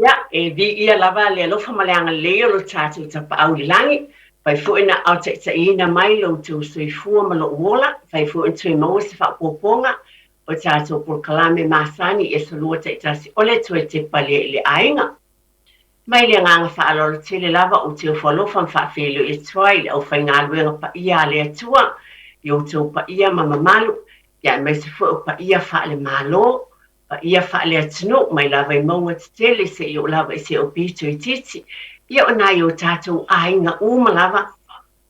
Ya, di ia lava le alofa maleanga leo lo tātou tapa au langi, pai fu ina au te ina mai lo tu sui fua ma lo wola, pai fu in tui maua se wha poponga, o tātou por kalame masani e salua te tasi ole tue te pale le ainga. Mai le nganga wha alolo te le lava o te whalofa mwha whilo e tuai le au whai ngā luenga pa ia le atua, i o tau pa ia mamamalu, ia mai se fu o pa ia wha le malo, ia whaale atino, mai lava I maunga te tele se I o lava I se o pito I titi. Ia o nai o tātou ainga uma lava,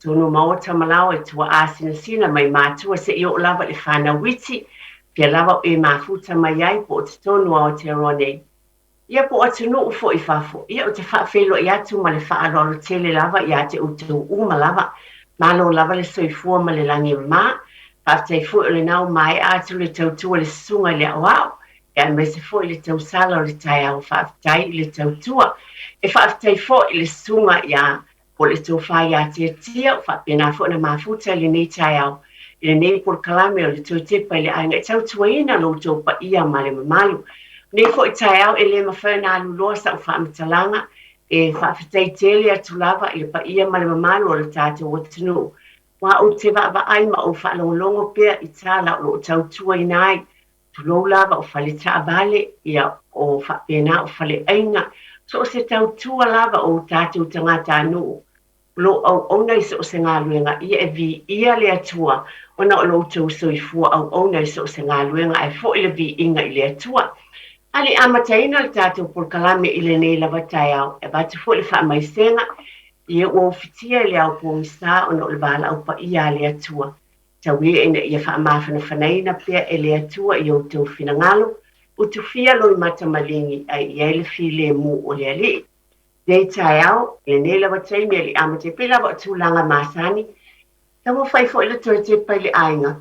tono maota malawa I tua asina sina mai mātua se I o lava le whana witi, pia lava e mafuta mai ai po te tonu o te rone. Ia po atino ufo I fafo, ia o te whaafelo I atu ma le whaarolo tele lava I ate utu uma lava, malo lava le soifua ma le langi ma, whaaftai fu o le nau mai atu le tautua le sunga le awao, ia me se foi le tau sala o le tai au whaafitai I le tau tua. E whaafitai fo I le sunga ia po le tau whai a tia tia, whaapena fo na mafuta le nei tai au. I le nei por kalame o le tau tepa I le ainga. E tau tuaina lo tau pa ia ma le mamalu. Nei fo I tai au e le mawhaina alu loa sa o whaamitalanga, e whaafitai tele atu lava I le pa ia ma le mamalu o le tātou o tunu. Wa o te wa ai ma o whaalongolongo pia I tala o tau tuainai. Tulo lava o fale taavale ia o whapena o fale ainga. So se tau tua lava o tātou tangata anu. Lo au onai so se ngā luenga ia e vi ia le atua. Ona o lo tau soifua au onai so se ngā luenga e fo ile vi inga I le atua. Ali amataina le tātou por kalame I le nei lava tai au. E batu fo le wha mai senga. Ia o fitia le au po misa ona o le bala au pa ia le atua. Tawi ina ia whaamawhana whanaina pia e le atua I o tau whinangalo, o tu fia loi mata malingi ai ia le file mu o le ali. Nei tai au, le nela wa taimi ali amate pila wa tūlanga masani, tawa whaifo ila toi te pai le ainga.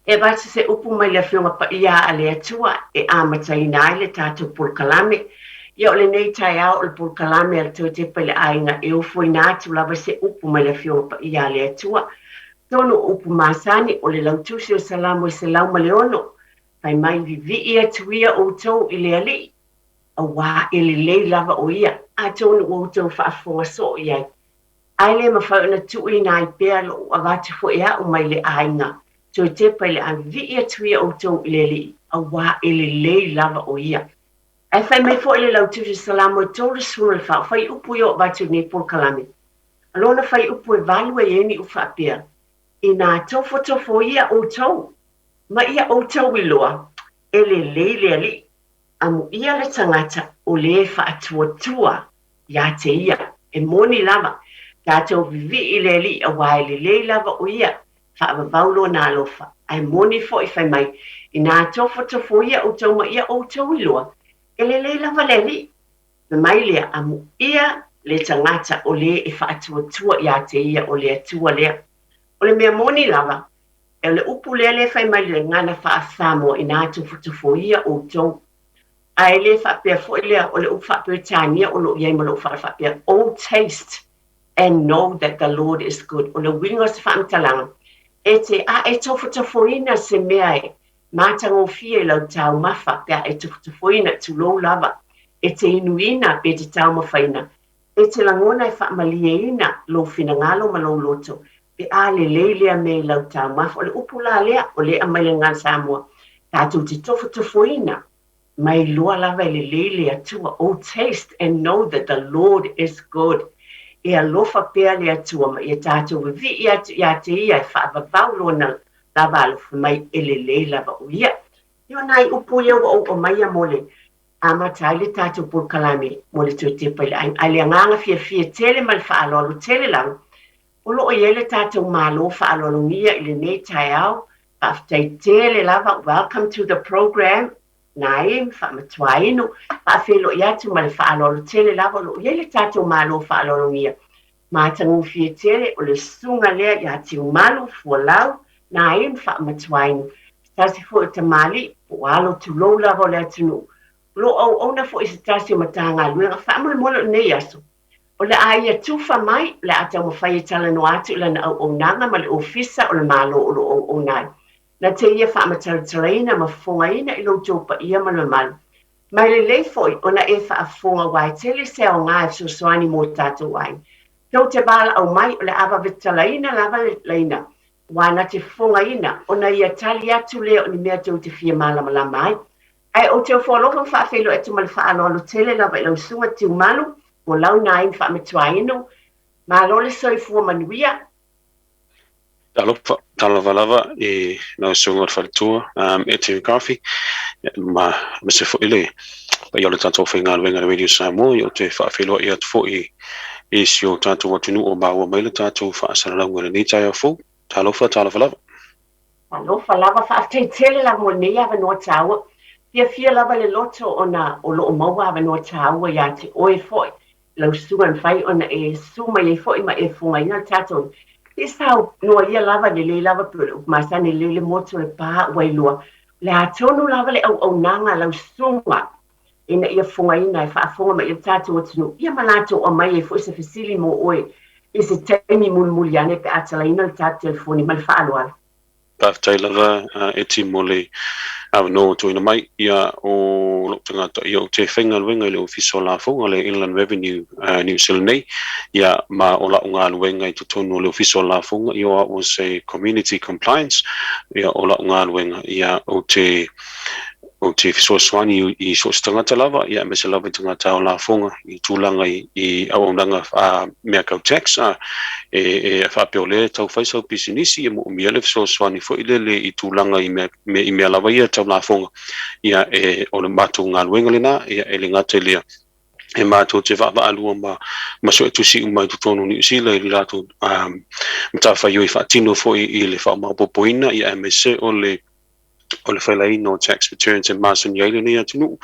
E bata se upu mai le whiunga pa ia a le atua e amataina ai le tātou pulkalame. Ia o le nei tai au le pulkalame al toi te pai le ainga e ufu inatu lava se upu mai le whiunga pa ia a le atua. Tono upu masani o le lautusi o salamu I se lau maleono. Pai mai vivi ia tuia o tau I le ali. A wā e le lei lava o ia. A tono o tau whaafonga so iai. Ai le mawhauna tui nai pēr lo a wātu fo ea o mai le ainga. Toi te pai le a vivi ia tuia o tau I le ali. A wā e le lei lava o ia. Ai whai mai fo I le lautusi salamu o tau le suna le whao. Whai upu i o wātu nei por kalame. Alona whai upu e valu e eni u whaapea. I nā tofo ia o tau. Ma ia o tau I loa, e le leile ali, amu ia le tangata o le whaatua ia te ia, e moni lava, tātou vivi I le ali a wai le lei lava o ia, whaavavaulo nā lofa, ai moni fo I whai mai, I nā tofo ia o tau ma ia o tau I loa, e le lei lava le ali, na mai lea amu ia le tangata o le e whaatua ia te ia o le atua lea. O le mea moni lava, e le upu lea le whai mai le ngana whaafamo I nā tufo ia o tau. A e le whaapea fo lea o le upu whaapea tānia o lo iei ma lo whaapea. Oh, taste and know that the Lord is good. O le wingo se whaamtalanga. E te a e tofo ina se mea e. Mātango fie lau tau mawha, pia e tofo ina tu lo lava. E te inuina pe te tau mawhaina. E te langona e whaamalia ina lo finangalo ma lo loto. Pe a le leilea me lau tau mafa, o le upula lea, o le amai le ngā Samoa. Tātou te tofo ina, mai loa lava le leilea tua, oh taste and know that the Lord is good. E alofa pea le atua, ma e tātou vivi ia te ia, e whaavavau lona lava alofa mai e le lei lava o ia. Io nai upu ia o mai a mole, a matai le tātou por kalame, mole tui te pai le ai le anganga fia tele mal whaalolo tele lang. O loo iele tātou mālo whaalolongia I le nei tai au, whaafitai tele lava, welcome to the program, nai, whaamatuainu, whaafelo I atu ma le whaalolo tele lava, loo iele tātou mālo whaalolongia. Mātangu fie tele, o le sunga lea I atu malu, fualau, nai, whaamatuainu. Tasi fo I tamali, o alo tu lou lava o le atunu. Lo au ona fo I se tasi o matanga luenga, whaamule molo nei aso. O le aia tufa mai, le atau mawhai tala no atu ila na au nanga ma le ofisa o le malo o lo o nai. Na te ia wha amatara taraina ma fonga ina ilo jopa ia ma le malu. Mai le foi ona e whaafonga wai tele se o ngā so soani mō tātou ai. Tau te bala au mai o le awa vitalaina lava leina. Wana te fonga ina ona ia tali atu leo ni mea tau te fia malama la mai. Ai o te o wholofa whaafelo e tumali whaalo alo tele lava ilau sunga tiu malu o lau na in whaametua ino. Ma lole soifua manuia. Lava e na sunga o whalitua e te kafi ma se fo ile pa yo le tanto whainga wenga radio Samoa yo te whaafelo i atu fo e si o tātou atunu o maua mai le tātou whaasaralangu e ni tai a fo talofa lava. Talofa lava whaateitele la mo nei ava noa tāua. Fia lava le loto ona o loo maua ava noa tāua ia te oe foi. Lau suan whai ona e suma i foi ma e funga ina tātou. E sao noa ia lava le lava pulu masani le moto le pā wailua. Le atonu lava le au nanga lau sunga. Ina ia funga ina e whaafunga ma ia tātou atunu. Ia malato o mai e foi se fasili mo oe. I se teimi muli ane pe atala ina le tātou telefoni ma le whaaluara. Paftai lava e ti mole no to ina mai ia o tanga to ia te whainga luenga i le ofiso la fonga le Inland Revenue New Zealand nei ia ma o la unga luenga i tutonu le ofiso la fonga ia o se community compliance ia o la unga luenga ia o te fiso swani i so stangata lava ia me se lava tangata o la fonga i tūlanga i au ondanga mea kau tax e whapeo le tau whaisau pisinisi e mo umia le fiso swani fo ile i tūlanga i mea lava ia tau la fonga ia o le mātou ngā luenga lena ia e le ngata lea e mātou te whaapa alua ma so e tusi umai tutonu ni usila i lato mta whaioi whaatino fo i le whaamapopoina ia me se o le whailaino tax returns and mason yaile ni atunu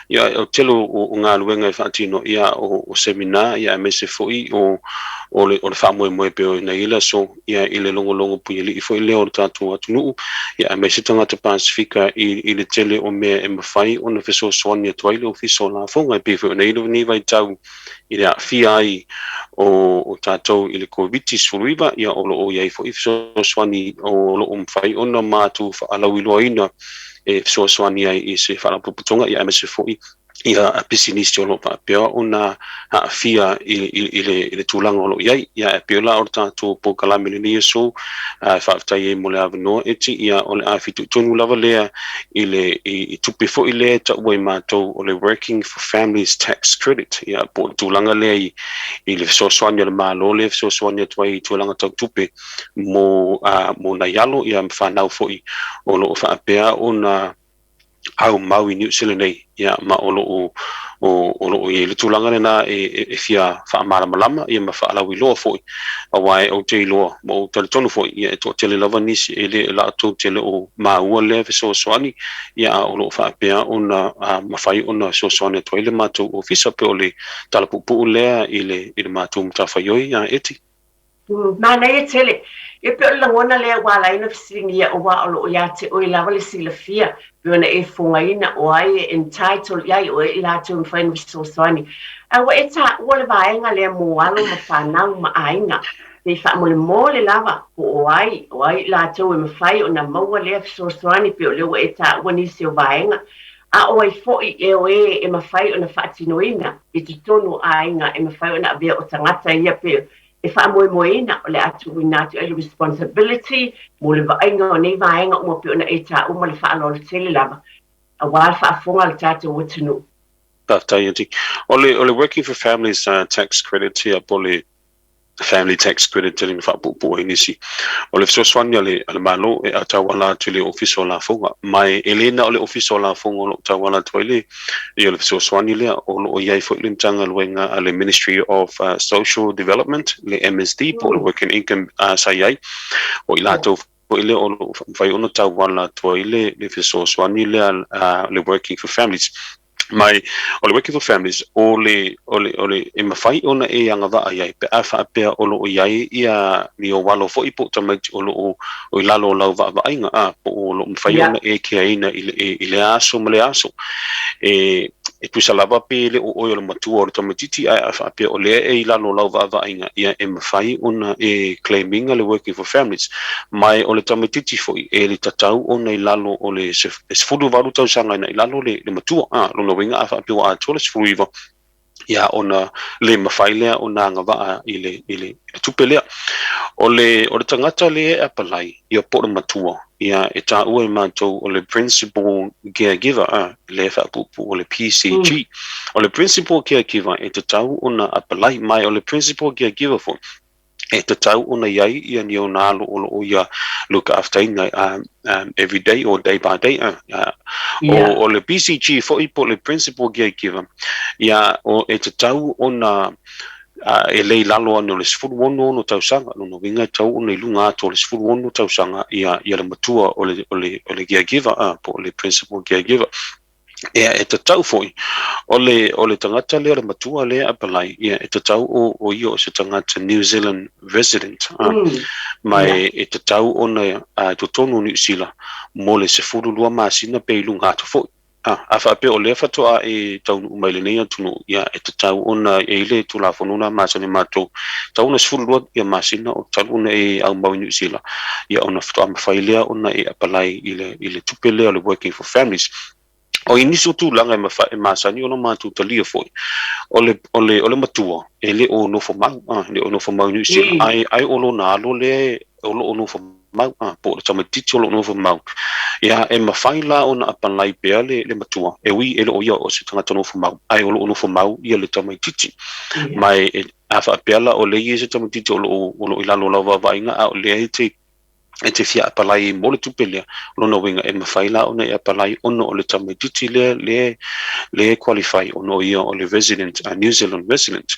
ia o telo o ngā luenga i whaatino ia o seminar ia me se foi o le whaamoe moe peo na ila so ia i le longo pui li i foi leo le tātou atunu ia me se tangata Pasifika i le tele o mea e mawhai o na wheso soania tuaile o fiso la fonga i pewe na ilo ni vai tau i le awhia ai o tātou i le COVID-19 furuiva ia o lo o iai fo i fiso soani o lo o mwhai o na mātu whaalau i loa ina e fiso soani ai i se whaalapuputonga ia me se foi ia a pisinisi o lo pia o na awhia i le tūlanga o lo iai ia e pio la o tātou po kalamini ni so whaafitai e mo le avanoa eti ia o le awhitu tonu lava lea i tupe fo i lea ta ua i mātou o le Working for Families Tax Credit ia po tūlanga lea i le fisosoania le mālo le fisosoania tuai i tūlanga tau tupe mo na yalo ia mwhanau fo i o lo whaapea o na au mau i New Zealand nei ia ma o lo i le tūlanga lena e fia whaamalama ia ma whaalau i loa foi a wai o te loa mo o tale tonu foi ia e toa tele lava nisi e le la tō tele o maua lea fe soasoani ia o lo whaapea o na mawhai o na soasoani atua i le mātou o fisa pe o le talapupu lea i le mātou mtawhaioi ia eti. Mana e tele e pe la ngona le wala ina fisingia o wa o ya te o la wale sila fia pe ona e fonga ina o ai entitled ya o la tu fain so swani a wa eta wala vaenga le mo alo ma fana ma ainga te fa mo le lava o ai la tu me fai ona mo le so swani pe le eta woni se vaenga a o ai fo e ma fai ona fatinoina i te tonu ainga e ma fai ona via o tangata ia pe e wha moina o le atu winatu e le responsibility mo le vaenga o nei vaenga o mo pe ona e ta o mo le wha alo le tele lava a wal wha fonga le tatu o tunu. Tātai ati. O le Working for Families Tax Credit here po le Family Tax Credit te ringa whaapupu e nisi. O le fisoswania le malo e atawala tu le ofiso la fonga. Mai elena o le ofiso la fonga o lo atawala tu le i o le fisoswania le o lo iai fo ilim tanga luenga a le Ministry of Social Development le MSD po le Working Income sa iai o i lato po ile o lo fai ono tawala tu le fisoswania le Working for Families. Mai o le Working for Families o le e mawhai ona e anga va ai pe a whaapea o lo iai ia ni o walo fo i po tamai o lo o i lalo lau va ainga po o lo mawhai ona e ke aina i le aso ma le aso e tu salava pe le o le matua o le tamatiti ai afa pe o le e lalo lau vaavaaiga ia e mafai ona e claiming le working for families mai o le tamatiti foi e le tatau ona i lalo o le sefulu valu tausaga ina i lalo le matua lona uiga afa pe o atua le sefulu iva ia ona le mafai lea ona agavaa i le tupe lea o le tangata le apalai ia po le matua ia e taʻua i matou o le principal caregiver le faapupu o le PCG o le principal caregiver e tatau ona apalai mai o le principal caregiver fo e tatau ona iai ia ni ona o ia look after every day or day by day o le PCG fo i po le principal caregiver ia o e tatau ona e lei lalo ana o le sefuluonu ono tausaga lona uiga e tau ona i luga atu o le sefuluonu tausaga ia le matua o le caregiver po o le principal caregiver ia e tatau foʻi o le tagata lea o le matua lea apalai ia e tatau o ia o se tagata New Zealand resident mai e tatau ona totonu New Zealand mo le sefululua masina pe i luga atu foʻi afa pe o le fatoa e taunu mai le nei tunu ia e tatau ona e ile tulafonuna masane matou tauna sefululua ia masina o taluna e au mau New Zealand ia ona fatoa mawhailea ona e apalai i le tupe lea o le working for families o iniso tulaga e masani ona matou talia foi o le matua e le o nofo mau le o nofo mau New Zealand ai o lona alo le o lo nofo mau po le tamatiti o lo nofo mau ia e mawhai la ona apalai pea le matua e ui e le o ia o se tangata nofo mau ai o lo nofo mau ia le tamatiti mai afa apela o le ia se tamatiti o lo ilalo lau vavainga o le e te fia apalai mo le tupelea lona winga e mawhai la ona e apalai ona o le tamatiti le qualify ona o ia o le resident New Zealand resident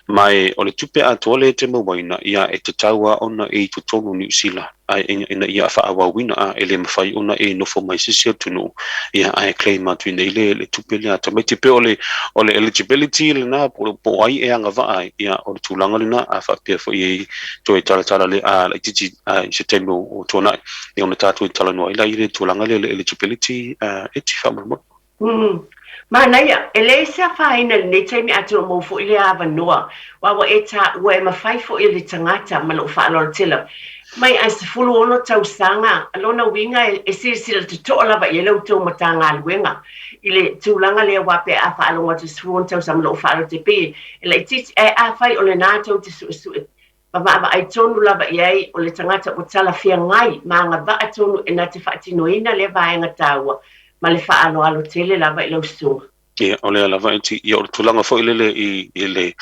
mai o le tupe atua le te mawaina ia e te taua ona e tutonu New Zealand ai ina ia whaawawina e le mawhai ona e nofo mai sisi atunu ia ai claim atu nei le tupelea tamaiti pe o le eligibility le na po ai e anga vai ia o le tūlanga le na a whapea fo i toi tala le le titi se temo o tōna e ona tātou i tala noa ila i le tūlanga le eligibility e ti whamamo. Mana ia, e le se a whaina le teimi atu mo fo i le awa noa wawa e ta ua e mawhai fo i le tangata ma lo whaalora tila mai a se fulu ono tausanga alona winga e sila te toa lava i lau tau matanga aluenga i le tūlanga lea wape a whaalonga te suon tausama lo whaalora te pe e le titi e a whai o le nātou te suesue Mama ai tonu lava iai o le tangata o tala fia ngai ma nga va tonu e na te whaatinoina le vaenga taua ma le whaalo alo tele lava i lau sunga. Ia, o le lava i o le tulanga fo ilele i le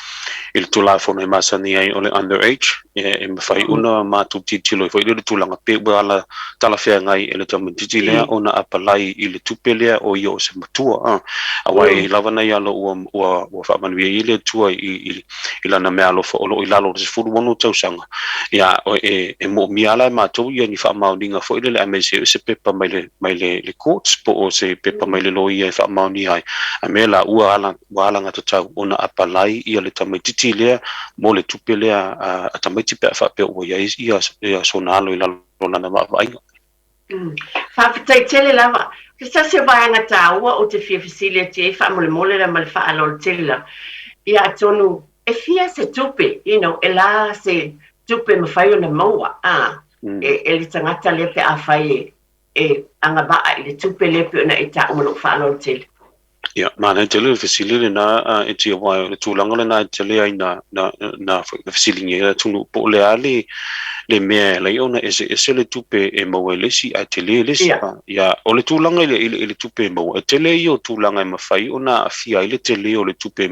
tulafona i masani ai o le underage e mawhai una mātu titilo i fo ilele tulanga pe ala tala whea ngai e le tamatiti lea ona apalai i le tupe lea o i o se matua awai lava nei alo ua whamanuia i le tua i lana mea alo fo olo i lalo se furu wano tausanga ia e mo miala mātou ia ni whamauninga fo ilele a mese se pepa mai le courts po o se pepa mai le loi e whamauni ai me la ua ala ngata tau ona apalai ia le tamaititi lea mo le tupe lea a tamaiti pe a whape ua ia sonalo i lalo na mawaiga. Whawhitai tele lava, kisa se vaenga taua o te fia fisilia te e whamole la male whaalol tele la. Ia tonu, e fia se tupe, e la se tupe mawhai o na maua, e le tangata lea pe a whai e anga vaa i le tupe lea pe ona e ta umalo whaalol tele. Ia, mana e tele fasili na e tia wai le tūlanga le na e tele ai na fasili nge tunu po le ali le mea le ona ese le tupe e maua lesi a tele lesi ia o le tūlanga le tupe e maua e tele i o tūlanga e mawhai ona a fia i le tele o le tupe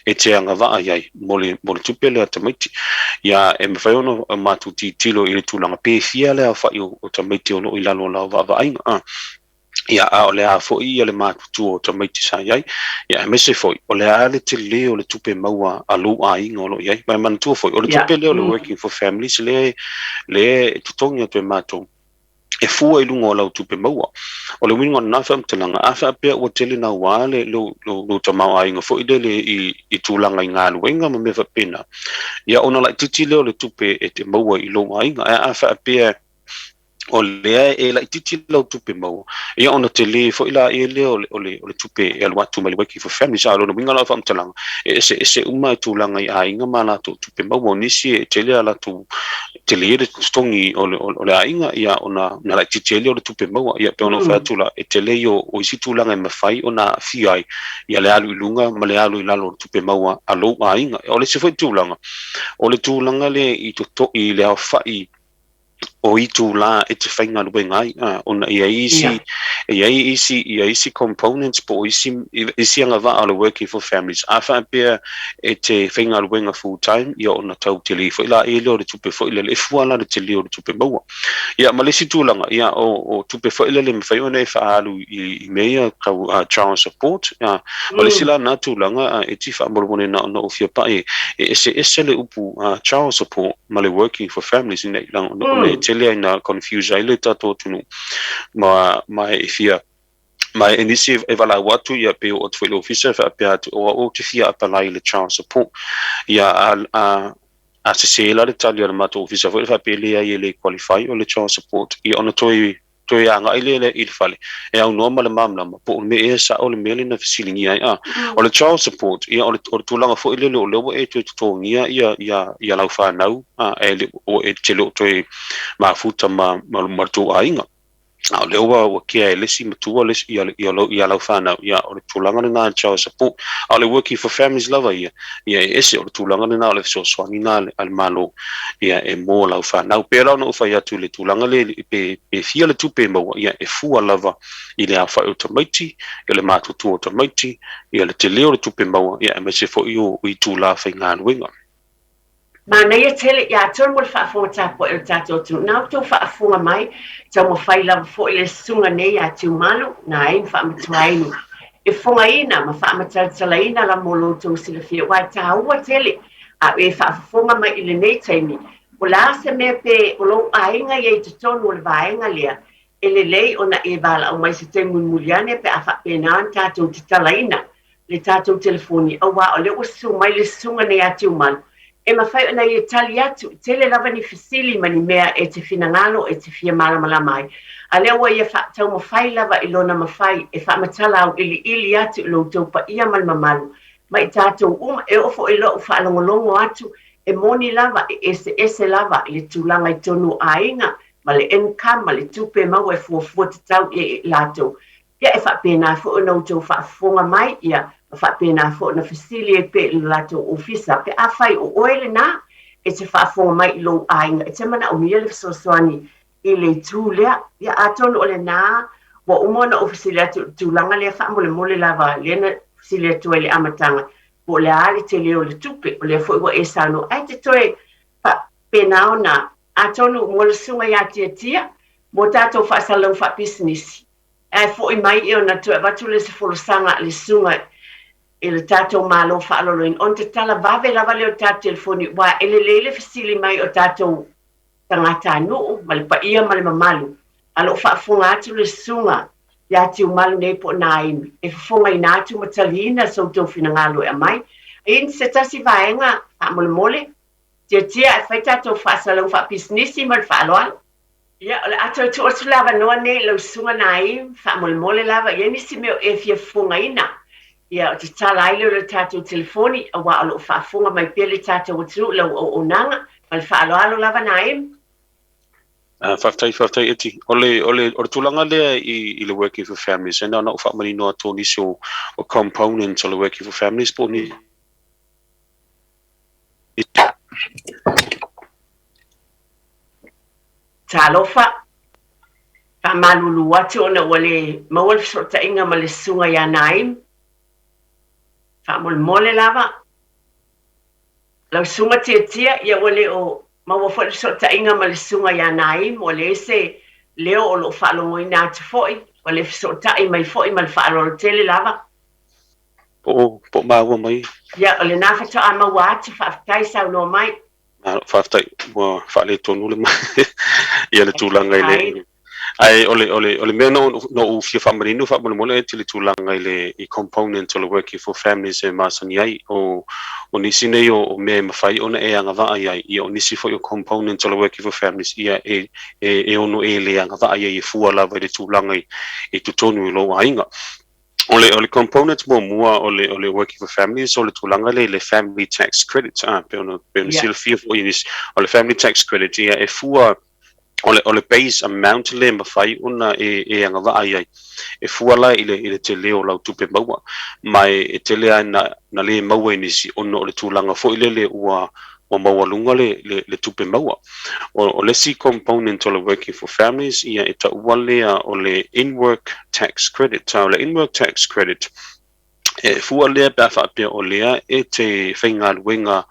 e te anga waa iai mo le tupe le a tamaiti ia e mawhai ona matu tilo i le tūlanga pe fia le a whai o tamaiti o lo i lalo lau wa ainga ia o le a fo i le matutu o tamaiti sa iai ia me se foi o le a le tele o le tupe maua alu a inga o lo iai mai manatu foi o le tupe le o le working for families le tutongi atu e matou e fua i lunga o lau tupe maua o le winga na fa mtelanga a fa pe o tele na wale lo tamau a inga foi le i tulanga i ngā luenga ma me fa pena ia ona la titi le o le tupe e te maua i lo a inga a fa pe o lea e la titi lau tupe mau ia ona te le fo ila e le o le tupe e alwa tu mai waki for family sa lo minga la fam talang e se uma tu langa ia inga mala tu tupe mau nisi e te le ala tu te le stongi o le ainga ia ona na la titi le o le tupe mau ia pe ona fa tu la e te le o isi tu langa me fai ona fi ai ia le alu lunga ma le alu lalo tupe mau a lo ainga o le se fo tu langa le i to i le fa i o itu la e te whainga ruenga ona ia isi components po isi anga wa ala working for families a wha pia e te whainga ruenga full time ia ona tau te li fo ila e leo le tupe fo ila le fuala le te leo le tupe maua ia malesi tūlanga ia o tupe fo ila le mwhai ona e wha alu i mea kau child support malesi la na tūlanga e ti wha moromone na ona o fia pa e ese le upu child support ma le working for families in ona e tele na confuse ai le tato tunu ma e fia ma inisi e vala watu ia pe o tfelo officer fa pe o te fia apply le child support ia a se la le tali le mato officer fa pe le ia le qualify o le child support ia ona toi anga ile il fale e au normal mamla po me e sa o le mele na fisilingi ai o le child support ia o tulanga fo ile le e to ngia ia lau fa nau e o e telo toi ma futa ma tu ainga au le wa kia le si matua le ia lau fa nau ia o le tulanga na child support au le working for families lava ia ese o le tulanga na le so swani na al malo ia e mo lau fa nau pero no fa ia tu le tulanga le pe fia le tupe mo ia e fu lava i le fa automatic ia le matu tu automatic ia le te leo le tupe mo ia me se fo i tu la fa ngan winga ma nei tele ya ton mo fa fo ta po el tato tu na to fa fu mai ta mo fai la fo le sunga nei ya tu malu na ai fa mo twai e fo ai na ma fa ma tala ina la mo lo to si le fi wa ta wa tele a e fa fo mai ile nei tani o la se me pe o lo ai nga ye te ton o le vai nga le ele lei ona e bala o mai se te mun muliane pe a fa pe na ta to te tala ina le tato telefoni o wa o le o su mai le sunga nei ya tu malu e mawhai ona i tali atu, tele lava ni fisili mani mea e te finangalo e te fia malamala mai. A lea ua ia tau mawhai lava i lona mawhai e wha matala au ili atu lo tau pa ia mal mamalu. Mai tātou e ofo e lo wha alongolongo atu e moni lava e ese lava i le tūlanga i tonu ainga ma le income ma le tupe mau e fuafua te tau i lato. Ia e wha pēnā fo o nou tau wha fonga mai ia fa pena fo na fisili e pe lato ofisa pe a fai o oile na e te fa fo mai lo ainga e te mana o miele so soani i le tūlea ia aton o le na wa umona ofisili tu langa le fa mole lava lena fisili tu ele amatanga po le ali te leo le tupe o le fo wa esano ai te toe fa pena ona aton o mole sunga ya tia mo tato fa salon fa business ai fo i mai e ona tu va tu le se fo sanga le sunga ele tato malo fa aloloin on te tala vave lava leo tato telefoni wa ele lele fisili mai o tato tangata no mal pa ia mal mamalu alo fa funga atu le sunga ya ti malu nei po nai e funga ina atu matalina so to finangalo e mai in se tasi vaenga a mole tia fa tato fa salon fa business mal fa alo ya atu tu lava no nei lo sunga nai fa mole lava ye ni si me e fia funga ina ia te tala ai le tatou telefoni a wa alo whaafunga mai pele tatou o tunu lau o nanga mal whaaloalo lava na e Whaftai eti ole tulanga lea i le working for families and na whaamani noa tōni so o component o le working for families po ni talofa whamalulu atu ona wale mawal sota inga ma le sunga ya naim mole lava lau sunga tia ia wale o maua fo so ta inga ma le sunga ya nai mo le se leo o lo falongo ina atu foi wale so ta i mai foi mal falo tele lava po maua mai ia ole na fa ta ma wa atu fa tai sa no mai whaftai mo whale tonu le mai ia le tūlanga i le ai ole me no fia family no fa mo le tili tulanga ile I component to working for families e masani ai o nisi nei o me mafai ona e anga va ai I o nisi for your component to working for families ia e ono e le anga va ai e fu ala va le tulanga I tutonu lo ainga ole components mo mua ole working for families ole tulanga le family tax credit pe ono sil fia for inis ole family tax credit ia e fua ole base amount le mafai una e anga va ai e fuala ile te leo lau tupe maua mai e te lea na le maua inisi ono ole tūlanga fo ile le ua maua lunga le tupe maua o le si component o le working for families ia e ta ua lea o le in-work tax credit o le in-work tax credit e fua lea pe awhapea o lea e te whaingaluenga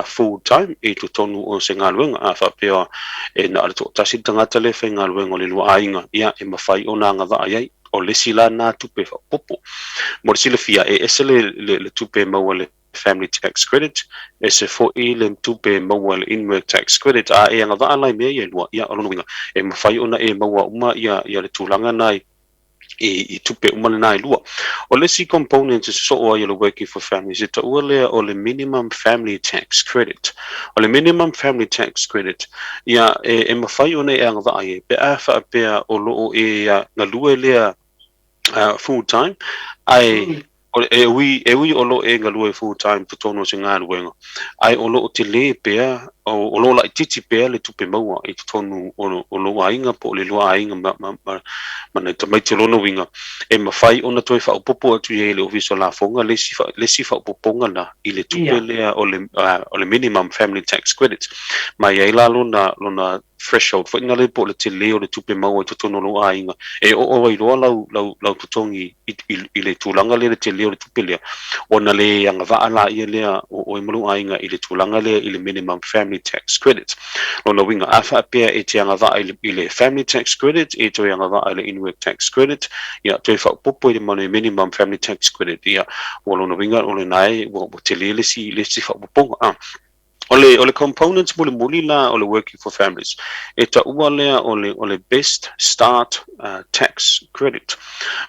full time e tu tonu o se ngaluenga a whapea e na ale tō tasi tangata le whaingaluenga o le lua ainga ia e mawhai o nā ngava ai o le sila nā tupe whapopo mo le sila fia e ese le tupe maua le family tax credit e se fo I le tupe maua le in-work tax credit a e anga va alai mea ia lua ia alono winga e mawhai ona e maua uma ia le tūlanga nai I tupe umana nai lua. O le si components is so o le working for families. Ita ua lea o le minimum family tax credit. O le minimum family tax credit. Ia e mawhai ona e anga vai e pe a wha pea o loo e ngalua lea full time. Ai e ui o loo e ngalua full time to tono se ngā ruenga. Ai o loo te le pea o loo la I titi pea le tupe maua I tonu o loo ainga po le lua ainga mana tamai te lono winga e mawhai ona toi whaupopo atu e le ofiso la fonga le si whaupoponga na I le tupe lea o le minimum family tax credit mai e la lona threshold fo ina le po le te leo le tupe maua I tono loo ainga e o ai roa lau tutongi I le tūlanga le te leo le tupe lea ona le anga vaa la ia lea o e malu ainga I le tūlanga lea I le minimum family tax credit lona winga afa pea e te anga vaa I le family tax credit e toi anga vaa I le in-work tax credit ia toi whaupopo I le manu minimum family tax credit ia o lona winga o le nai o te le si whaupoponga o le components muli la o le working for families e ta ua lea o le best start tax credit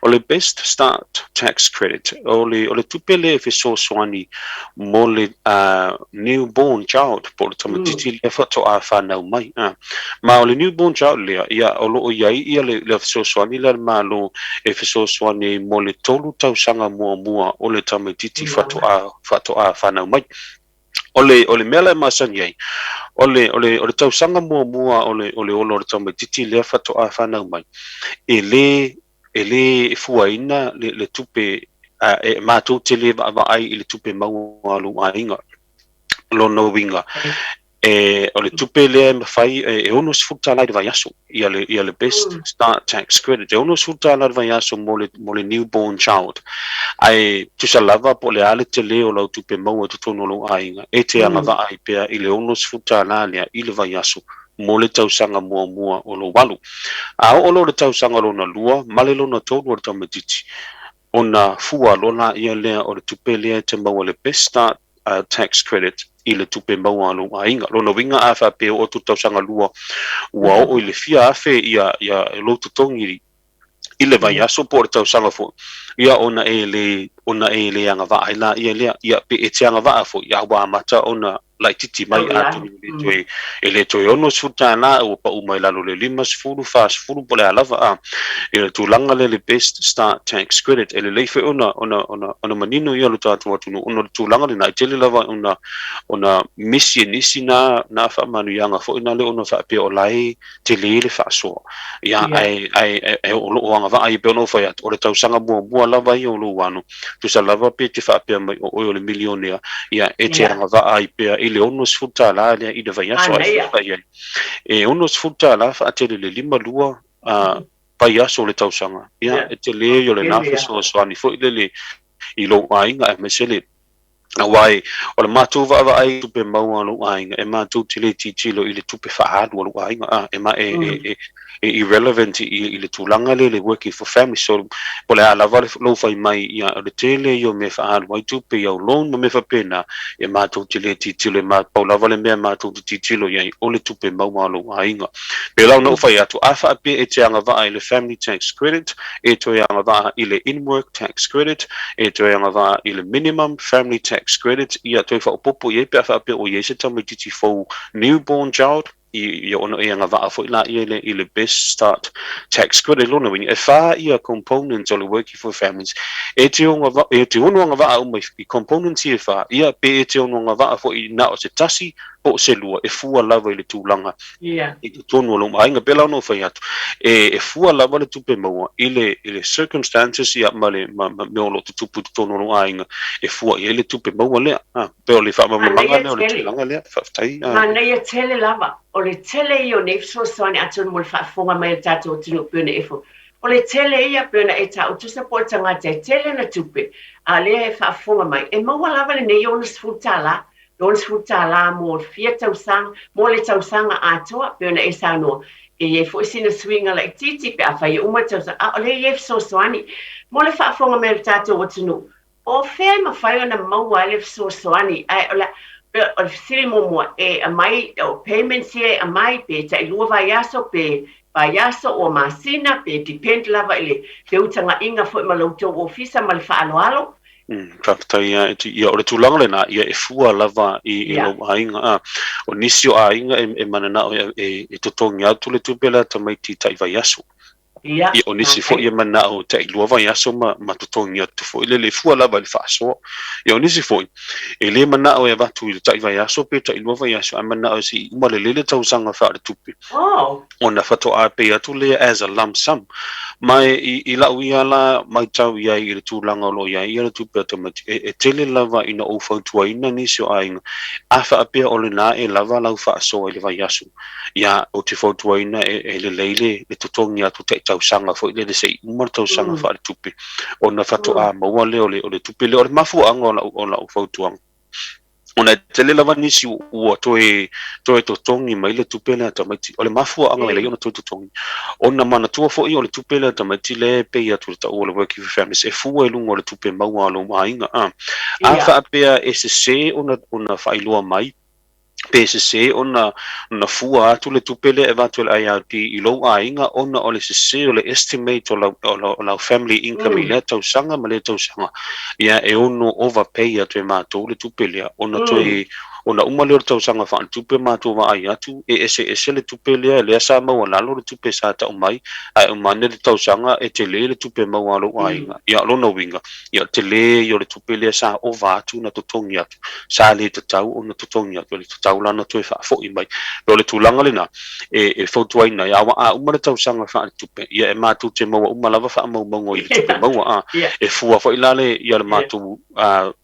o le best start tax credit o le tupe le fe so swani mo le newborn child po le tamatiti le fato a whanau mai ma o le newborn child lea ia o lo o iai ia le so swani le ma lo e fe so swani mo le tolu tau sanga mua o le tamatiti fato a whanau mai ole mele masani ai ole tausanga mua ole olo le tau titi le fato a whanau mai ele fuaina le tupe e mātou te le va ai I le tupe maua alu ainga lono winga o le tupe lea mawhai e ono sifuta lai vai aso ia le best start tax credit e ono sifuta lai vai aso mo le newborn child ai tusa lava po le ale te leo lau tupe maua tutono lo ainga e te anga va ai pea I le ono sifuta lai lea I le vai aso mo le tausanga mua o lo walu a o lo le tausanga lo na lua male lo na tolu o le tamatiti ona fua lona ia lea o le tupe lea te maua le best start tax credit I le tupe maua lo ainga lona winga a fa pe o tu tausanga lua ua o I le fia afe ia lo tutongi I le vai aso po le tausanga fo ia ona e le anga va ila ia pe e te anga va fo ia wa mata ona lai titi mai atu le toi ono suta na o pa umai lalo le limas fulu fast fulu pole alava ia tu langa le best start tax credit ele leife ona manino ia lo tatu atu no ona tu langa le na tele lava ona mission isina na fa manu yanga fo ina le ona fa pe o lai tele le fa so ia ai o lo anga va ai pe no fa o le tau sanga bua lava i o lo wano tu sa lava pe te fa pe mai o le milionia ia e te anga va ai pe I le ono sfuta la le I le vai aso ai e ono sfuta la fa te le lima lua pai aso le tausanga ia e te le yo le nafe so ani fo le I lo ainga e mesele Wai, o le mātou wa ai tupe maua lo ainga, e mātou tile titilo i le tupe whaadua lo ainga, e ma irrelevant i le tūlanga le working for family, so po le alawa le lo fai mai ia o le tele i o me whaadua i tupe i au loan ma me whapena, e mātou tile titilo, e mātou lava le mea mātou titilo i o le tupe maua lo ainga. Pe lau no fai atu, awha ape e te anga wa ai le family tax credit, e toi anga wa i le in-work tax credit, e toi anga wa i le minimum family tax credit ia toi fa popo ia pe fa pe o ia se tamu titi fo newborn child i ono e anga va fo la ia i le best start tax credit lona when e fa ia components o le working for families e te onga va e te ono anga va o mai components ia fa ia pe e te ono anga va fo i na o se tasi po se lua e fua lava i le tūlanga i te tonu alo ainga pela no fai atu e fua lava le tupe maua i le circumstances ia ma me o lo te tupu te tonu alo ainga e fua i le tupe maua lea pe o le wha mamamanga lea o le tūlanga lea whaftai ma nei e tele lava o le tele i o nefso soani atu mo le whaafonga mai le tato o tino pune efo o le tele ia puna e ta o tusa po tangata e tele na tupe a le e whaafonga mai e maua lava le nei o na sfutala Lons futala mo fia tausang mo le tausanga atoa pena e sano e fo sina swinga like titi pe afai uma tausanga a le e so soani mo le fa fonga me tato wotunu o fe ma fai na maua le so soani ai ola o sili mo e a mai o payments e a mai pe ta ilua vai aso pe vai aso o masina pe depend lava ile pe utanga inga fo ma lo to ofisa ma le fa alo Whakatai ia o le tūlanga le nā ia e fua lava i lo ainga o nisi o ainga e manana e totongi atu le tūpela tamaiti tai vai aso. Ia o nisi fo ia mana o te ilua vai aso ma totongi atu fo le fua lava le whaasoa. Ia o nisi fo e le mana o e watu i le tai vai aso pe tai ilua vai aso a mana o si uma le tausanga wha le tupi. O na whato a pe atu le as a lump sum. Mai i lau ia la mai tau ia i le tūlanga lo ia i le tupi atamati e tele lava ina o whautua ina nisi o ainga. A wha apea o le nā e lava lau whaasoa i le vai aso. Ia o te whautua ina e le leile le tutongi atu te tausanga fo ile se umar tausanga fa le tupi o na fatu a maua leo le o le tupi le o le mafu anga o la fautuanga ona tele lava nisi ua toe totongi mai le tupi le tamaiti o le mafu anga le ona toe totongi ona mana tua fo i o le tupi le tamaiti le pe ia tu o le working for families e fu e lungo le tupi maua lo mainga a fa apea e se ona failua mai PSC ona fua atu le tupele e watu le IRP i lo ainga ona o le sese o le estimate o la family income i le tausanga ma le tausanga ia e ono overpay atu e mātou le tupele ona toi ona uma le tausanga fa tupe mātou wa ai atu e ese le tupele e le asa mau lalo le tupe sa ta umai ai umane le tausanga e te le tupe mau alo ainga ia lo no winga ia te le yo le tupele sa over atu na totongi atu sa le tau ona totongi atu le tau lana toi fa fo i mai lo le tulanga lena e fotu ai na ia wa uma le tausanga fa tupe ia e mātou te mau uma lava fa mau i le tupe mau e fua fo ilale ia le mātou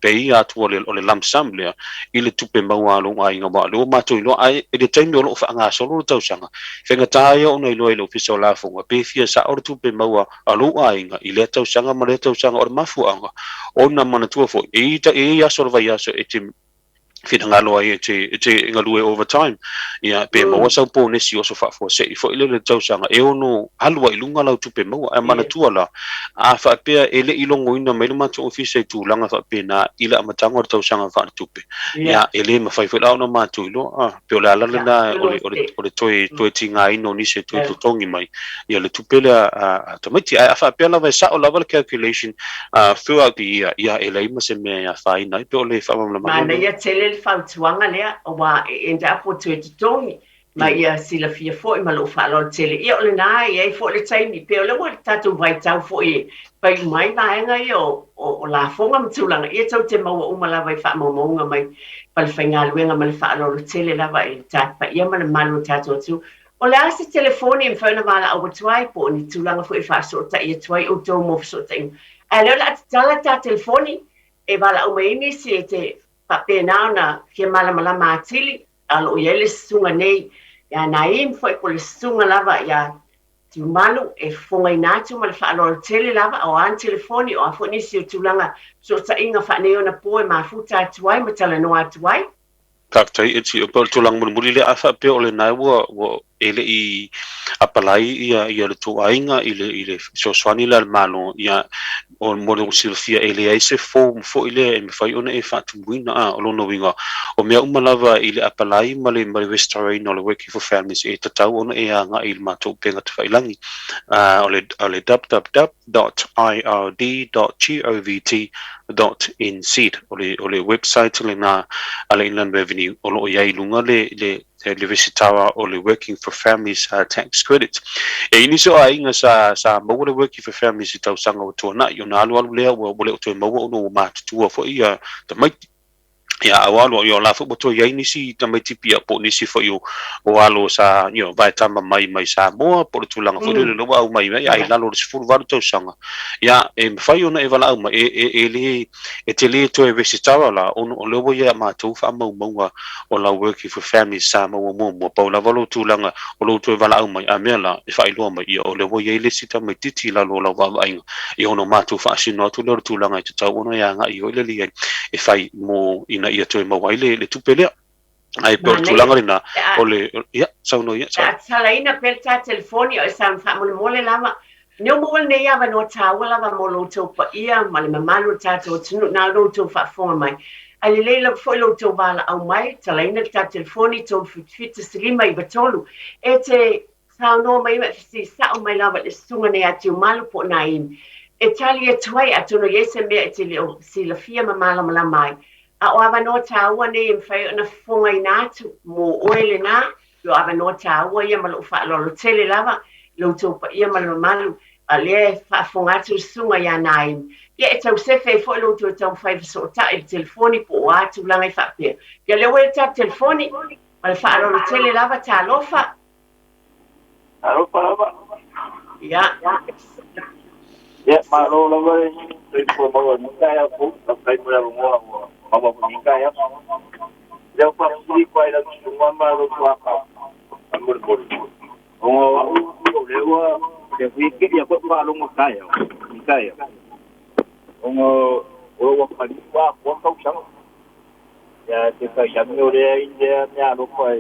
pei atu o le lump sum le i le tupe maua lo ainga wa lo mātou lo ai e le taimi o lo fa nga solo tausanga whenga tāia o nei lo ilo fiso la fonga pe fia sa o le tupe maua alo ainga i le tausanga ma le tausanga o le mafuanga o na mana tua fo e aso vai aso e te fina ngalo ai te ngalue over time ia pe mo sa po ne si o so fa fo se fo ile le tausanga e ono halua i lunga lau tupe mo e mana tua la a fa pe ele i longo ina mai ma to office tu langa fa pe na ila matanga o tausanga fa tupe ia ele ma fa fo la no ma tu lo pe la la na o le toi tinga ino ni se toi tongi mai ia le tupe la to mai a fa pe la va sa o level calculation throughout the year ia ele ma se me fa ina pe le fa ma ia tele fautuanga lea o wa e nda po tu te tongi ma ia sila fia fo i malo fa lo tele ia ole na ia fo le taimi pe ole wa tatu vai tau fo i pai mai mai nga o la fonga mtulanga ia tau te mau o mala vai fa mo nga mai pal fainga luenga mal fa lo tele la vai tat pa ia mal malu tatu tu o le ase telefoni in fona wala o tuai po ni tulanga fo i fa so ta ia tuai o to mo so ting ale la tala ta telefoni e wala o mai ni se te pa pena na ke mala matili alo yele sunga nei ya naim foi ko le sunga lava ya malu e fonga inatu ma le whaalora tele lava o an telefoni o a whanisi o tulanga so ta inga whaneo na poe ma futa atuai ma tala no atuai. Kaktai e ti o pol tulang muri le afa pe o le nai wo ele I apalai ia le tu ainga ile so swani la malo ia o mo silfia ele ai se fo ile me fai ona e fa tu buina o lo no winga o mea umalava ile apalai male restoring no le working for families e tatau ona e anga il mato penga te failangi o le www.ird.govt.nz o le website le na ale inland revenue o lo ia ilunga le visitawa o le working for families tax credit e ini so ainga sa mo le working for families I tau sanga o tona yo na alu lea o le o to mo no ma tu fo ia te mai ya awalo yo la fo to ya ini si ta mai tipi po ni si fo yo o alo sa vai tama mai Samoa por tu langa fo le lo au mai ai la lo si fu va to sanga ya e fai ona e vala au mai e te le to e visitawa la o le ya ma tu fa mo o la working for families Samoa mo pa la valo tu langa o lo to e vala au mai a mela e fai lo mai o le ya le si ta mai titi la lo va ai yo no ma tu fa si no tu lo tu langa te tau ona ya nga I o le li e fai mo ina ia toe mawai le tupelea ai pe o tulanga lina o le ia sauno ia salaina pel ta telefoni o sa mole lava no mo ne ia va no ta wala va mo lo to pa ia ma le mamalu ta to tunu na lo to fa fo mai ai le la fo lo to bala au mai salaina ta telefoni to fit slima I batolu e te sauno mai me si sa o mai lava le sunga ne atu malu po naim e tali e tuai atono yese me te le si la fia mamala mala mai a o ava no taua ne im fai ona fonga inatu mo oele na yo ava no taua ia malo fa lo tele lava lo topa ia malo malu a le fa fonga tu sunga ya nai ia e tau sefe fo lo tu tau fai so ta il telefoni po atu langa fa pe ia le wel ta telefoni al fa lo tele lava ta lofa ia ya malo lava ni po mo no kaya po kai mo la mo Apa pun ya, jauh pasti kau ada cuma malu apa, ambil bodoh. Oh, lewa, dia fikir dia buat malu kaya. Oh, orang paling kuat, kau sang. Ya, kita yang ni dia ni ada kau,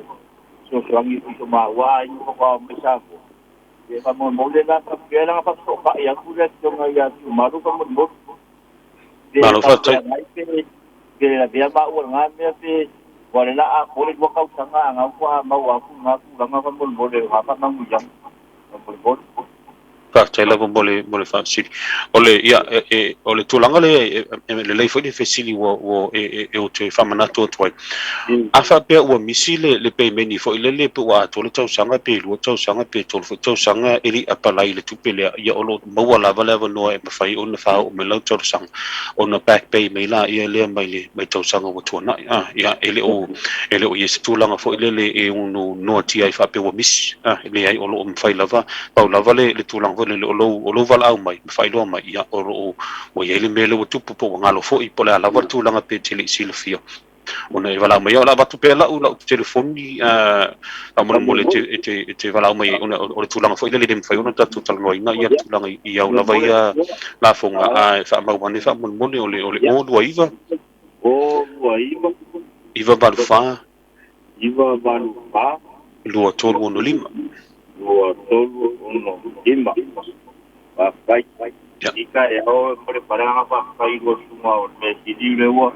seorang itu cuma wah, itu kau mesam. Dia kamu boleh nak dia nak apa sok yang kuat cuma yang malu kamu bodoh. Malu fatai. Ke dia mau ngambil si boleh lah boleh buat kau sangat ngaku mau aku lama kan boleh apa nang jam boleh Fakta la boleh fasili ole ia ole tulanga le le foi fasili wo o te famana to toi afa pe o misile le pe meni foi le pe wa to le tau sanga pe lo tau sanga pe to tau sanga eri apalai le tupele ia olo mo la vala no e fai on fa o me lo tau sanga on back pay me la ia le mai tau sanga wo to na ia ele o yes tulanga foi le e uno no ti ai fa pe o mis le ai olo fai lava pa lava le tulanga le lo vala au mai fai lo mai ia o ye le mele o tupu po ngalo fo I pole ala watu langa pe tele silfia ona e vala mai ala watu pe la u telefoni amona mole te vala mai ona o le tulanga fo ile le fai ona tatu talno ina ia tulanga ia o lava ia la fonga a fa mau mane fa mole o le o do iva iva balfa lua tolu no lima baik jika ya boleh barang apa kai go semua jadi lewa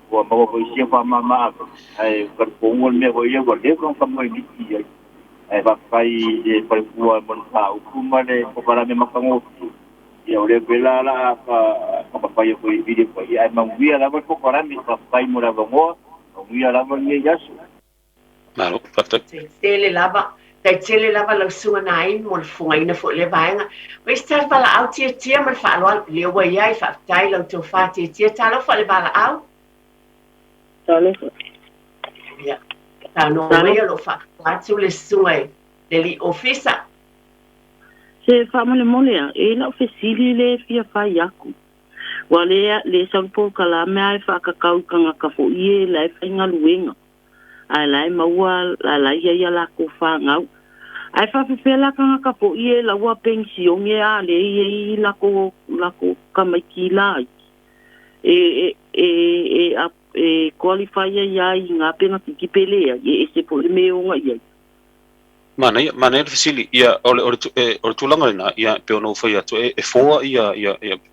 wa mau siapa mama ai berpungul me go ya boleh kan kamu ini ai bakai perempuan mensa hukuman para memang kamu ya oleh bela lah apa kai go video ko ai mang via la ko koran mi bakai mura go via la ni yasu Claro, perfecto. Tele lava tai tele lava la sunga nai mo funga ina fo le vainga we start pala au tia mo fa lo le wa ia fa tai lo to fa tia talo fa le bala au talo ya ta no me lo fa tu le sunga le li ofisa se fa mo le molia e na ofisili le fia fa yaku wale le sampo kala me fa ka kau kanga ka fo ie la fa ngaluenga ai lai maua la ia la ko fa ngau ai fa fela kanga ka po ie la wa pension e a le i la ko kamakila e qualify ya nga pena ki pelea e se po le meonga ia mana fasili ia or tulanga na ia pe no foi atu e foa ia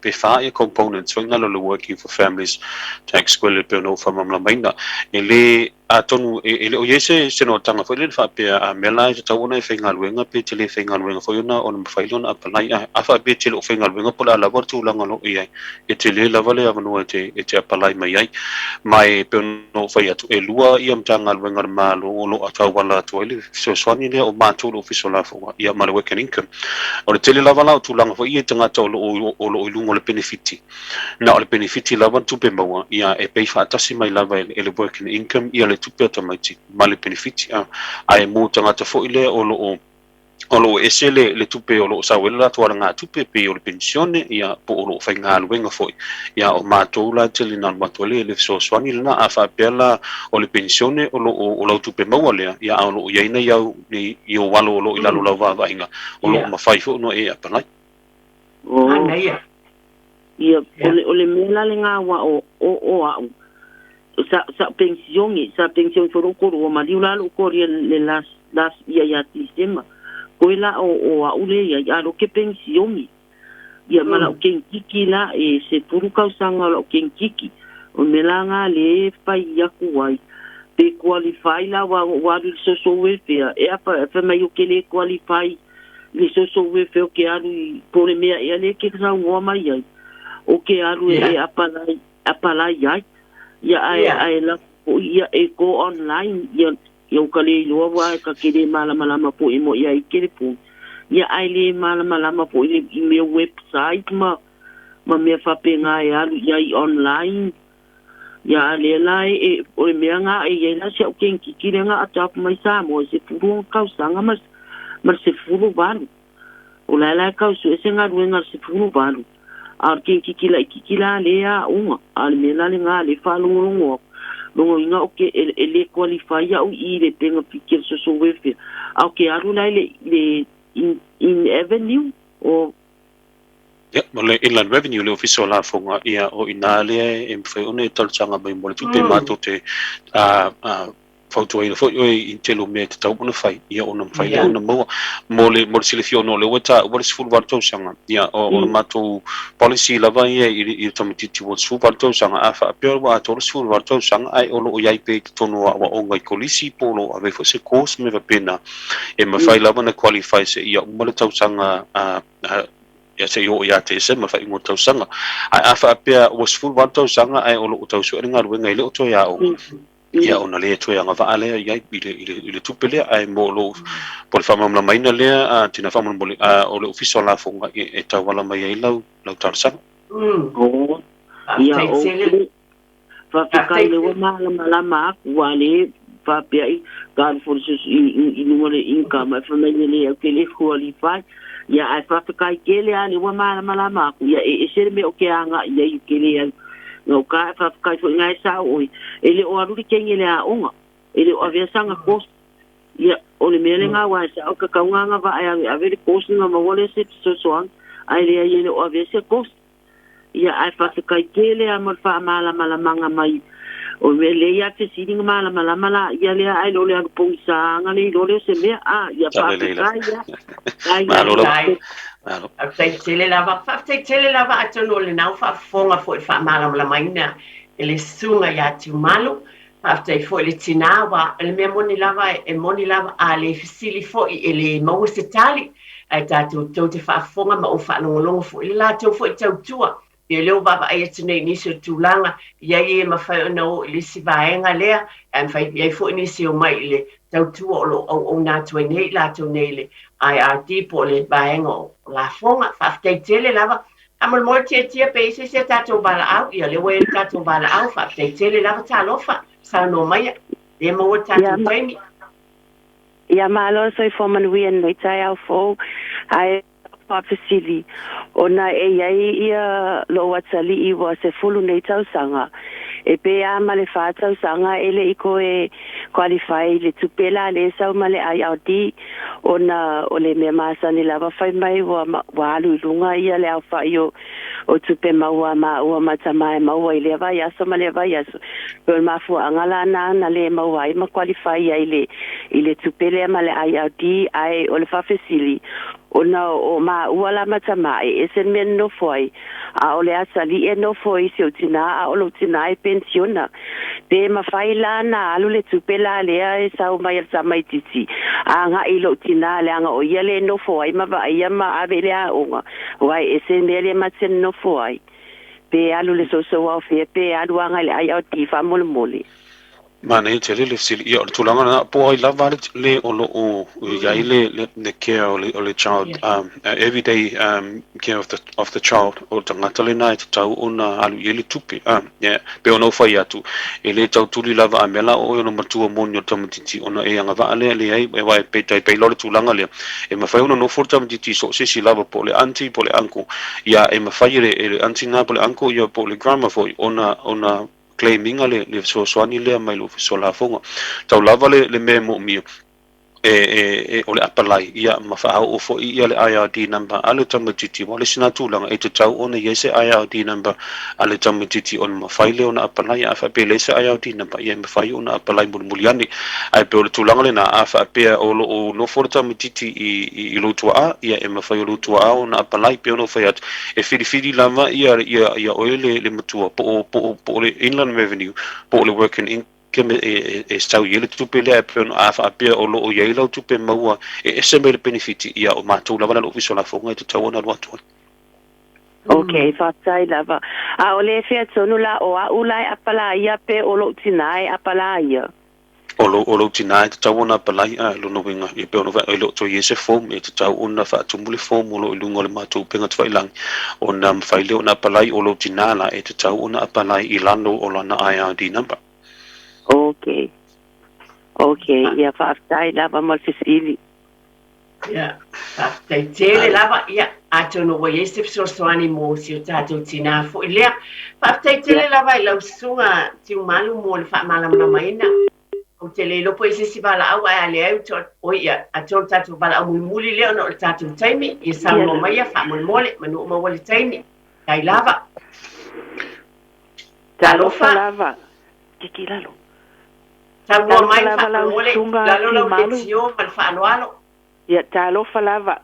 pe fa ia components when ngalo working for families tax quelle pe no fa mamla mainda ele atonu ele o yese se no tanga foi le fa pe a mela ta una fe ngaluenga pe tele fe ngaluenga foi una on failon apply a fa pe tele fe ngaluenga pola la vor tulanga no ia e tele la vale avano e te apply mai ai mai pe no foi atu e lua ia mtanga ngaluenga malo lo ata wala to ele so swani le o mātou lo fiso la fo ia mala working income o le tele lava la tu langa fo ia tanga to lo ilungo le benefiti na o le benefiti lava tu pe maua ia e pei fa tasi mai lava ele working income ia le tupe automatic mala benefiti ai mo tanga to fo ile o lo esele le tupe o lo sawela to nga tupe pe o le pensione ia po o lo fa nga luenga fo ia o mātou la tele na matole le so swani na afa pela o le pensione o lo tupe maua le ia o lo ia ina ia ni io walo lo ila lo va inga o lo ma fai fo no e apalai ana ia ole mela le nga wa o sa pension fo ko ro ma diula lo ko le las ia sistema koila o ule ya lo ke pensioni ya mala o ken kiki la e se puru kausanga lo ken kiki o melanga le pai ya kuai pe qualify la wa so welfare e apa mai o ke le qualify le so welfare ke alu por me ya le ke sa o mai ya o ke alu e apala ya ai la ya e go online ya eu kale lo wa ka kele malama po imo ya ikele po ya ai malama po ile me website ma me fa penga ya online ya le lai o me nga e na se o ken ki nga atap mai sa mo se furu ka sanga mas se furu ban o la ka so se nga ruenga se furu ban ar ken ki la le ya un al me la nga le fa lungo longo inga o ke ele qualify ya o i le tenga pikir so welfare au ke aru lai le in avenue o le inland revenue le official la fonga ia o inale e mfe one tolchanga mai mo tu pe mato te fautu ina fo i telo me te tau bona fai ia ona fai le ona mo le sile fio no le wata what is full varto sanga ia o mato policy lava ia i tamititi what's full varto sanga afa apel wa to full varto sanga ai o ia pe tono wa o ngai kolisi polo ave fo se course me va pena e ma fai lava na qualify se ia mo le tau sanga ya se yo ya te se ma fai mo tau sanga ai afa apel was full varto sanga ai o lo tau so ringa ngai le to ya o ia ona le toe anga vaale ia ile tupele ai mo lo pol fama na maina le tina fama mo o le official la fonga e ta wala mai ai lau tarsa ia o fa kai le wa mala wale fa pai gan for i numero income fa mai le ke le qualify ia ai fa kai ke le ani wa mala ia e se me o ke anga ia ke le no ka fa kai fo ngai sa oi ele o aru ke ngele a onga ele o avia sanga kos ia o le mele nga wa sa o ka nga va a very kos nga ma wole se so an ai le ele o avia se kos ia ai fa kai kele a mo fa mala manga mai o mele ia te siding mala ia le ai lo le po sa nga le lo le se me ia fa kai ia After tele lava atono le nau fa fonga fo fa mala maina ele sunga ya timalo after fo le tinawa ele me moni lava ale fisili fo ele mo se tali ai tatu te fa fonga ma o fa longo fo la te fo te tua e leo baba ai tene ni se tulanga ia ma fa no le si vaenga le en fa ia fo ni se o mai le tau o na tu nei la tu nei ai a tipo le vaenga la fonga fa tele lava amol mo te pe se tatu bala au ia le we tatu bala au fa tele lava ta lofa sa no mai le mo tatu premi ia malo so forman we en noi tai au fo ai Papasili ona e ia lo watali I wa se fulu nei tau sanga e pe a ma le fata sanga ele iko e qualify le tupela le sa ma le IRD ona o le me masa ni lava fai mai wa alu lunga ia le fa yo o tupe maua ma tama maua ile vai aso ma le vai aso per ma fu angala na le maua i ma qualify ile tupele ma le IRD ai o le fa fesili ona o ma wala matama e sen men no foi a o le asali e no foi se o tina a o lo tina e pensiona pe ma faila na alu le tupela le e sa o mai sa mai titi a nga i lo tina le anga o yele no foi ma va ia ma avele a o wai e sen le ma sen no foi pe alu le so wa fe pe alu anga le ai o ti fa mol moli Mana te le sili ia tulanga na po ai lava le o ya ile le care o le child everyday care of the child o tanga tele na te tau ona alu ile tupi yeah pe ono fai atu ele tau tuli lava amela o no matua monyo tamatiti ona e anga va ale ai e vai pe tai pe lo tulanga le e ma fai ono no for tamatiti so se si lava po le auntie po le uncle ya e ma fai le auntie na po le uncle ya po le grandma foi ona claiming le so swani le mai lo so la fonga tau lava le me mo mi e o le apalai ia ma fa o fo ia le IRD number ale tamatiti mo le sina tulanga e te tau ona ye se IRD number ale tamatiti on ma faile ona apalai a fa pele se IRD number ia ma fai ona apalai muliani ai pe o le tulanga le na a fa pe o no for tamatiti i lo tua ia e ma fai o lo tua ona apalai pe ona fai at e fidi lava ia o le matua po le inland revenue po le working ke e stau yele tupe le pe no afa pe o lo ye lo tupe maua e se me benefit ia o matou lava lo fiso la fonga te tau na lo atu okay fatai lava a ole fe tsonu la o a ulai apala ia pe o lo tinai apala ia o lo tinai te tau na apala ia lo no winga e pe no va lo to yese form e te tau ona fa tumule form o lo lungo le matou penga te failang o na faile ona apala o lo tinala e te tau ona apala i lando o lana IRD number. Okay, ia faafetai lava ma le fesili. Ia, faafetai tele lava, ia, atono ua iai se fesoasoani mo si o tatou tinā foʻi lea. Faafetai tele lava i laususuga tiumalu mo le faamalamalamaina. O te leilo po i sisi valaau ae ale ai o ia, atono tatou valaau mulimuli lea ona o le tatou taimi, ia saunoa mai ia faamolemole, manuu maua le taimi. Tai lava. Talofa lava. Kiki lalo. Taua mai whakamole, lalo lau te tio man whaanoalo. Ia, talofa lava.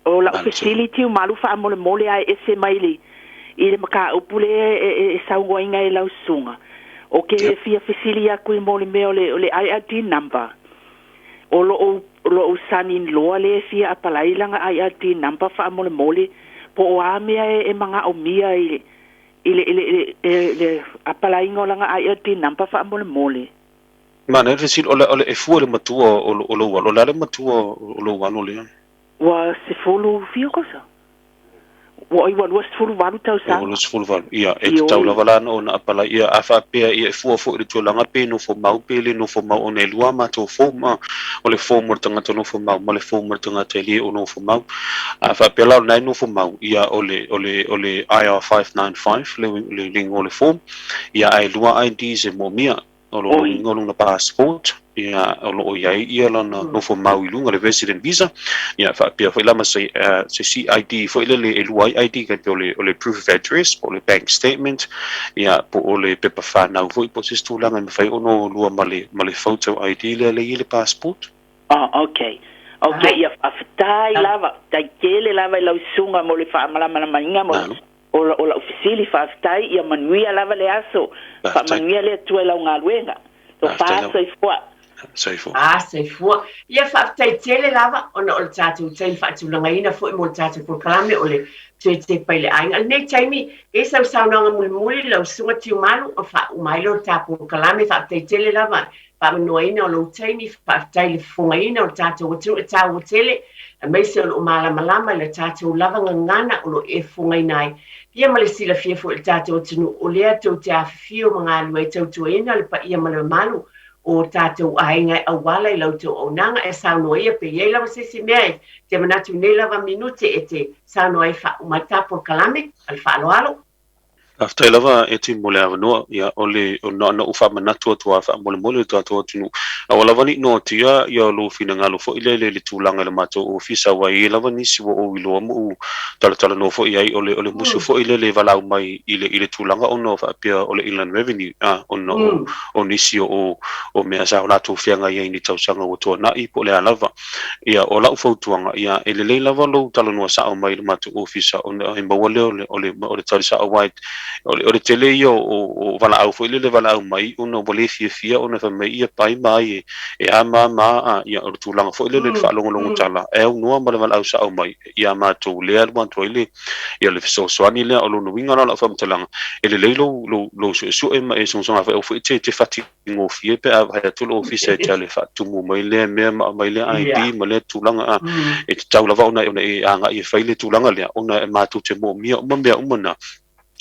O la facility o malu whaamole mole ai ese maili. I le maka upule e saungo inga e lau sunga. O ke fia facility a kui mole me o le IRD number. O lo sanin loa le fia apalailanga IRD number whaamole mole. Po o amea e manga o mia le apalainga o langa IRD number whaamole mole. Mana e fesil ole e fu le matua o lo walo le matua o lo walo le. Wa se fulu fio cosa. Wa I wa se fulu walu tau sa. O se fulu walu. Ia e tau la wala no na apala ia afa pe ia fu le tolanga pe no fo mau pele no fo mau one lua ma to fo ma o le fo mo tanga to no fo mau ma le fo mo tanga te li o no fo mau. Afa pe la no fo mau ia ole IR 595 le lingo le fo ia ai lua ID se mo mia o lo ngolo na passport ia o lo ia la no fo mau i lunga le resident visa ia fa pia foi la ma se CID foi le ID ka o le proof of address o le bank statement ia po o le pepa fa na foi po se stu la ma fai ono lua ma le photo ID le passport okay ia aftai lava tai kele lava la sunga mo le fa mala mainga mo o la ofisili faafetai ia manuia lava le aso faamanuia le atua lau galuega to faasaifua saifua ia faafetai tele lava ona o le tatou taimi faatulagaina foʻi mo le tatou polokalame o le tuete pai le aiga lenei taimi e sausaunaga mulimuli lausuga tiumalu o faauumai lo le tapolokalame faafetai tele lava faamanoaina o lou taimi faafetai le fofogaina o le tatou atunuu e tāua tele mai se o loo malamalama i le tatou lava gagana o loo e fofogaina ai ia ma le silafia foʻi le tatou atunuu o lea tou te afifio ma galu ai tautuaina le paia ma le mamalu o tatou aiga e auala i lautou aunaga e saunoa ia pe iai lava sesi mea e te manatu nei lava minute e te saunoa ai faʻaumai tapolokalame a le faaloalo After lava eti mole avano ya ole no ufa manatu to afa mole to tunu awala vani no tia ya lo fina ngalo fo ile le tulanga le mato ofisa wa i lava ni si wo o ilo mu tala no fo ia ole musu fo ile le vala mai ile tulanga ono fa pia ole inland revenue ono onisi o me asa la to fianga ia ni tausanga o to na i po le lava ia ola fo tuanga ia ele le lava lo tala no sa o mai le mato ofisa ono imba ole tala sa white o tele io o vala au foi le vala au mai uno bole fia ona fa mai ia pai mai ama ia o tu langa foi le fa longo tala e no ma le vala au sa au mai ia ma tu le al man toile ia le so swani le o no winga la fa mtalanga ele le lo so e ma e son fa o foi te fati ngo fie pe a ha tu lo office te le fa tu mo mai le me mai le ID ma le tu langa e tau lava ona e anga i fa le tu langa le ona ma tu te mo mia umana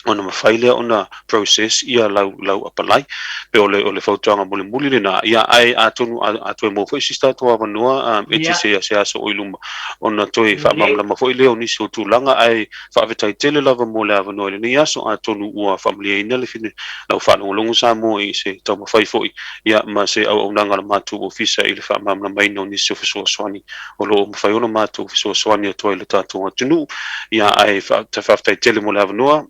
ona mafaile ona process ia lau apalai pe ole fautonga muli le na ia ai atonu atu mo foi sista to avanua etc se aso oiluma ona toi fa mamla ma foi le oni so tulanga ai fa vetai tele lava mo le avanua le ni aso atonu ua family ina le fine lau fa longo sa mo i se to ma fai foi ia ma se au nanga matu ofisa ile fa mamla mai no ni so swani o lo fai ona matu so swani to ile tatu atunu ia ai fa vetai tele mo le avanua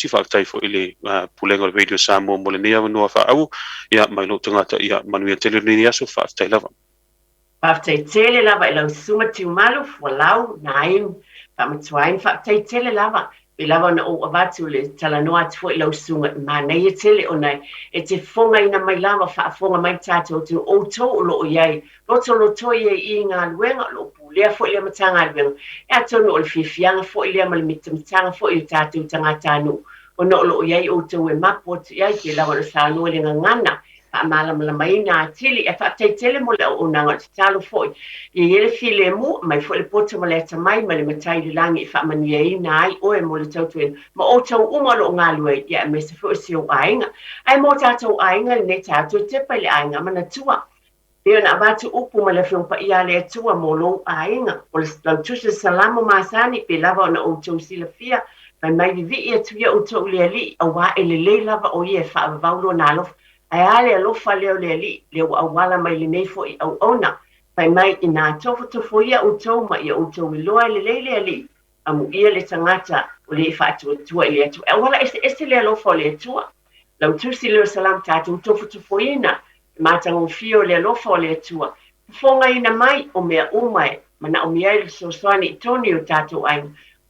faktai fo ile pulenga radio Samoa mo le nia no fa au ia mai no tangata ia manuia tele ni aso faktai lava faktai tele lava ila suma tiu malu walau naim famatwain faktai tele lava lava na o avatu le talanoa fo ila sunga manai tele ona e te fonga ina mai lava fa fonga mai tato tu o to lo yai lo to ye inga luenga lo pulea fo ile matanga luenga ya tonu o fifianga fo ile mal mitanga fo ile tato tangata no ono lo yai o te we mapo yai ke la wala sa no le ngana pa mala mala mai na tili e fa tele mo le o na ngat talo foi e ele file mu mai fo le poto mo le mai le matai le langi fa mani e nai o e mo le tau tuen ma o tau uma lo ngalue ya me se fo si o ainga ai mo tau ainga ne tatu Tepa le ainga mana tua e na ba tu upu ma le fiong pa ia le tua mo lo ainga o le tu se salamo masani pe lava na o tau sila fia mai mai vi e tu ia o tau le ali a wa ele le lava o ie fa vaulo na lof ai ale alo fa le ali le o wala mai le nei fo i au ona mai ina tofu to fo ia o tau ma ia o tau lo le ali amu ia le tangata o le fa tu ile tu e wala este le alo fo le tu lau tu si le salam tatu tofu to fo ina matang fio le alo fo le tu fonga ina mai o mea umai mana o mea le so swani toni o tatu ai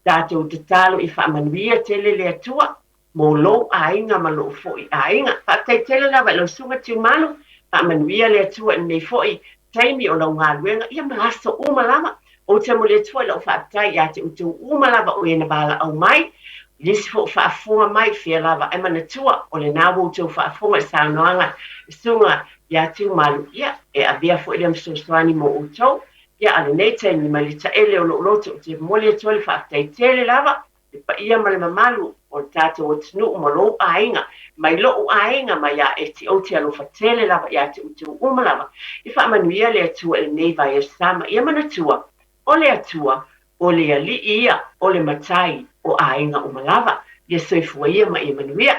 tatu te talo i whamanuia tele le atua, mo lo ainga ma lo foi ainga. Whaktai tele lawa lo sunga tiu malo, whamanuia le atua nei foi, taimi o lo ngā luenga, ia mahaso umalama, o te mo le atua lo whaktai ia te utu umalama o ena bala au mai, lisi fo whaafunga mai fia lava, e mana tua o le nāwo tau whaafunga sa noanga, sunga ia tiu malo ia, e avia fo ilam soswani mo utau, ia ale nei taimi ma le taele o loto o te mole tole whaktai tele lava, e pa ia ma le mamalu o tātou o tinu o lo ainga, mai lo ainga ma ia e ti o te alo whatele lava ia te utu umalava, i whaamanuia le atua le nei vai e sama, ia mana tua, o le atua, o le ali ia, o le matai, o ainga umalava, ia soifua ia ma ia manuia.